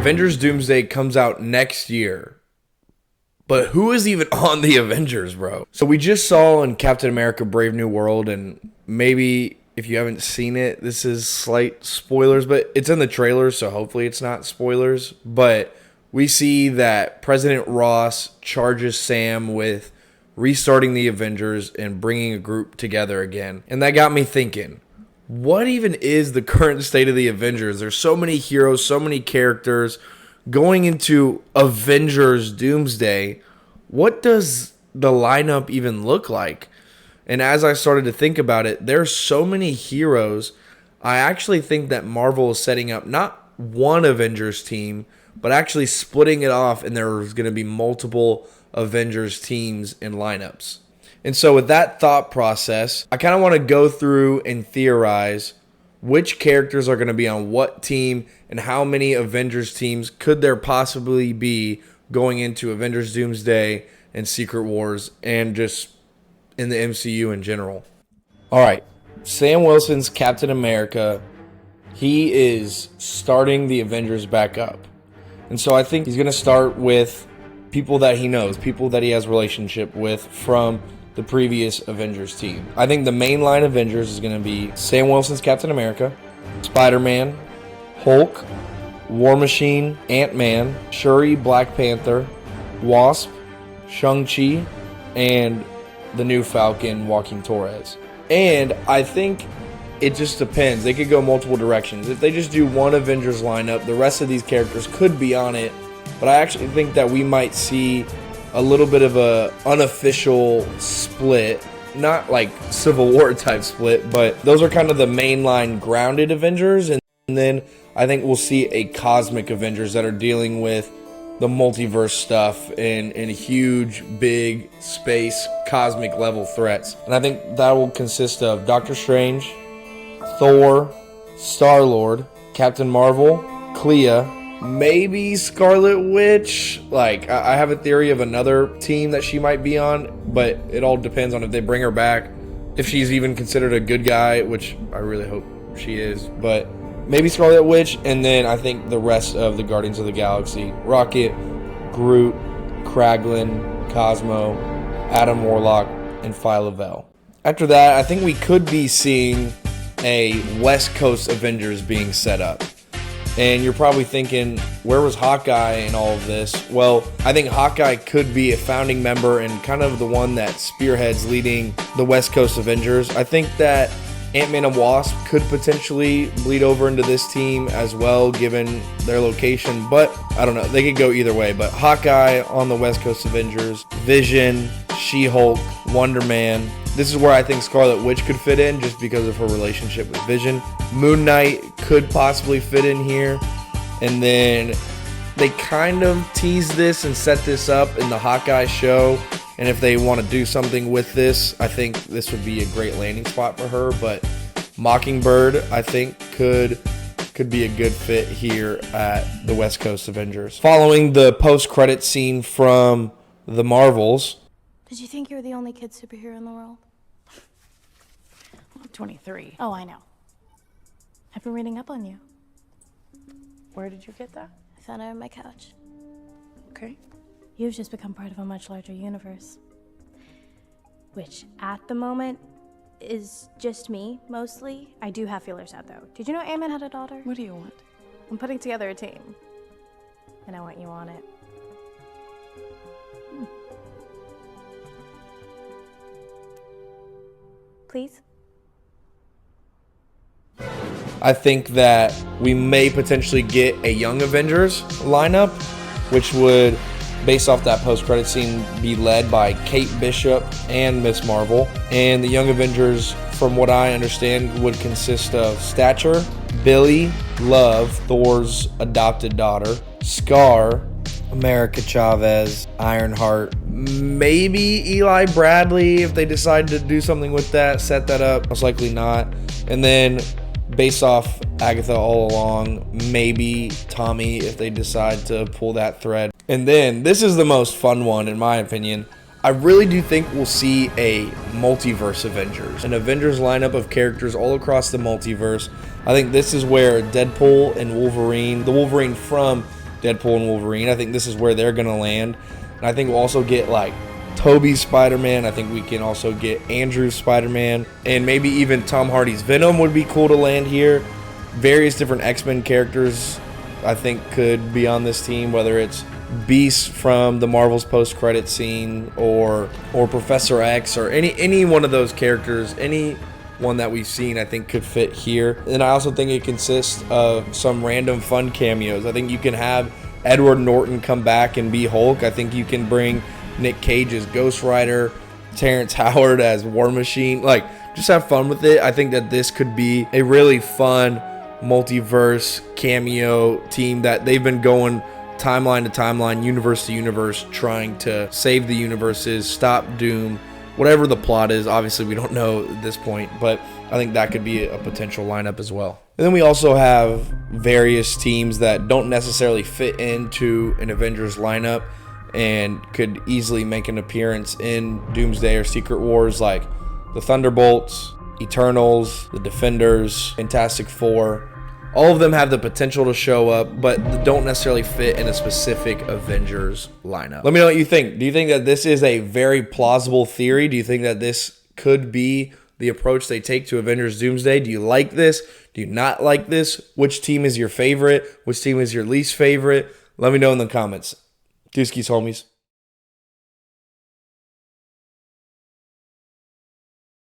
Avengers Doomsday comes out next year. But who is even on the Avengers, bro? So we just saw in Captain America Brave New World, and maybe if you haven't seen it, this is slight spoilers, but it's in the trailer, so hopefully it's not spoilers. But we see that President Ross charges Sam with restarting the Avengers and bringing a group together again. And that got me thinking, what even is the current state of the Avengers? There's so many heroes, so many characters. Going into Avengers Doomsday, what does the lineup even look like? And as I started to think about it, there's so many heroes. I actually think that Marvel is setting up not one Avengers team, but actually splitting it off, and there's going to be multiple Avengers teams and lineups. And so with that thought process, I kind of want to go through and theorize which characters are going to be on what team and how many Avengers teams could there possibly be going into Avengers Doomsday and Secret Wars and just in the MCU in general. All right, Sam Wilson's Captain America, he is starting the Avengers back up. And so I think he's going to start with people that he knows, people that he has a relationship with from the previous Avengers team. I think the mainline Avengers is going to be Sam Wilson's Captain America, Spider-Man, Hulk, War Machine, Ant-Man, Shuri, Black Panther, Wasp, Shang-Chi, and the new Falcon, Joaquin Torres. And I think it just depends. They could go multiple directions. If they just do one Avengers lineup, the rest of these characters could be on it. But I actually think that we might see a little bit of a unofficial split, not like Civil War type split, but those are kind of the mainline grounded Avengers. And then I think we'll see a cosmic Avengers that are dealing with the multiverse stuff and huge, big space, cosmic level threats. And I think that will consist of Doctor Strange, Thor, Star-Lord, Captain Marvel, Clea, maybe Scarlet Witch. Like, I have a theory of another team that she might be on, but it all depends on if they bring her back, if she's even considered a good guy, which I really hope she is. But maybe Scarlet Witch, and then I think the rest of the Guardians of the Galaxy. Rocket, Groot, Kraglin, Cosmo, Adam Warlock, and Phyla-Vell. After that, I think we could be seeing a West Coast Avengers being set up. And you're probably thinking, where was Hawkeye in all of this? Well, I think Hawkeye could be a founding member and kind of the one that spearheads leading the West Coast Avengers. I think that Ant-Man and Wasp could potentially bleed over into this team as well, given their location. But I don't know. They could go either way. But Hawkeye on the West Coast Avengers, Vision, She-Hulk, Wonder Man. This is where I think Scarlet Witch could fit in just because of her relationship with Vision. Moon Knight could possibly fit in here. And then they kind of tease this and set this up in the Hawkeye show. And if they want to do something with this, I think this would be a great landing spot for her. But Mockingbird, I think, could be a good fit here at the West Coast Avengers. Following the post-credit scene from the Marvels. Did you think you were the only kid superhero in the world? I'm 23. Oh, I know. I've been reading up on you. Where did you get that? I found it on my couch. Okay. You've just become part of a much larger universe. Which, at the moment, is just me, mostly. I do have feelers out, though. Did you know Ant-Man had a daughter? What do you want? I'm putting together a team. And I want you on it. Please? I think that we may potentially get a Young Avengers lineup, which would, based off that post-credit scene, be led by Kate Bishop and Miss Marvel. And the Young Avengers, from what I understand, would consist of Stature, Billy, Love, Thor's adopted daughter, Scar, America Chavez, Ironheart, maybe Eli Bradley if they decide to do something with that, set that up, most likely not. And then based off Agatha all along, maybe Tommy if they decide to pull that thread. And then this is the most fun one in my opinion. I really do think we'll see a multiverse Avengers, an Avengers lineup of characters all across the multiverse. I think this is where Deadpool and Wolverine, the Wolverine from Deadpool and Wolverine. I think this is where they're going to land. And I think we'll also get like Tobey's Spider-Man. I think we can also get Andrew's Spider-Man. And maybe even Tom Hardy's Venom would be cool to land here. Various different X-Men characters I think could be on this team, whether it's Beast from the Marvel's post-credit scene or Professor X or any one of those characters, any one that we've seen I think could fit here. And I also think it consists of some random fun cameos. I think you can have Edward Norton come back and be Hulk. I think you can bring Nick Cage as Ghost Rider, Terrence Howard as War Machine. Like, just have fun with it. I think that this could be a really fun multiverse cameo team that they've been going timeline to timeline, universe to universe, trying to save the universes, stop Doom, whatever the plot is. Obviously, we don't know at this point, but I think that could be a potential lineup as well. And then we also have various teams that don't necessarily fit into an Avengers lineup and could easily make an appearance in Doomsday or Secret Wars, like the Thunderbolts, Eternals, the Defenders, Fantastic Four. All of them have the potential to show up, but don't necessarily fit in a specific Avengers lineup. Let me know what you think. Do you think that this is a very plausible theory? Do you think that this could be the approach they take to Avengers Doomsday? Do you like this? Do you not like this? Which team is your favorite? Which team is your least favorite? Let me know in the comments. Deuskies, homies.